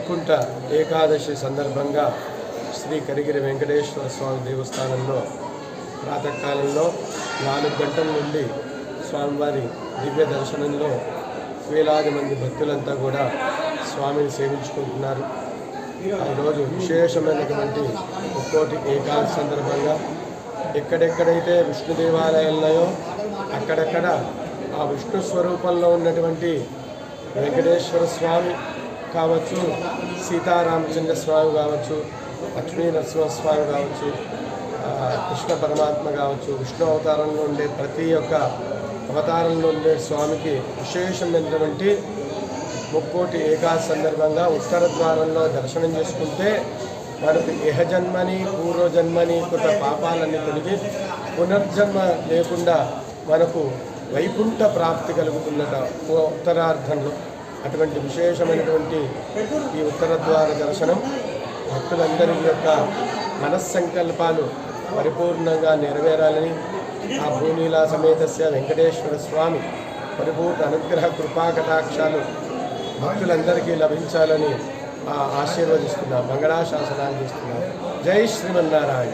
వైకుంఠ ఏకాదశి సందర్భంగా శ్రీ కరిగిరి వెంకటేశ్వర స్వామి దేవస్థానంలో ప్రాతకాలంలో 4 గంటల నుండి స్వామివారి దివ్య దర్శనంలో వేలాది మంది భక్తులంతా కూడా స్వామిని సేవించుకుంటున్నారు. ఈరోజు విశేషమైనటువంటి ముక్కోటి ఏకాదశి సందర్భంగా ఎక్కడెక్కడైతే విష్ణు దేవాలయాలు ఉన్నాయో అక్కడక్కడ ఆ విష్ణు స్వరూపంలో ఉన్నటువంటి వెంకటేశ్వర స్వామి కావచ్చు, సీతారామచంద్ర స్వామి కావచ్చు, లక్ష్మీ నరసింహస్వామి కావచ్చు, కృష్ణ పరమాత్మ కావచ్చు, విష్ణు అవతారంలో ఉండే ప్రతి ఒక్క అవతారంలో ఉండే స్వామికి విశేషమైనటువంటి ముక్కోటి ఏకాదశి సందర్భంగా ఉత్తర ద్వారంలో దర్శనం చేసుకుంటే మనకు ఇహజన్మని పూర్వజన్మని కొత్త పాపాలన్నీ తొలగి పునర్జన్మ లేకుండా మనకు వైకుంఠ ప్రాప్తి కలుగుతున్నట ఉత్తరార్ధంలో. అటువంటి విశేషమైనటువంటి ఈ ఉత్తర ద్వార దర్శనం భక్తులందరి యొక్క మనస్సంకల్పాలు పరిపూర్ణంగా నెరవేరాలని ఆ భూనీలా సమేతస్య వెంకటేశ్వర స్వామి పరిపూర్ణ అనుగ్రహ కృపా కటాక్షాలు భక్తులందరికీ లభించాలని ఆశీర్వదిస్తున్నాం, మంగళాశాసనాలు చేస్తున్నాం. జై శ్రీమన్నారాయణ.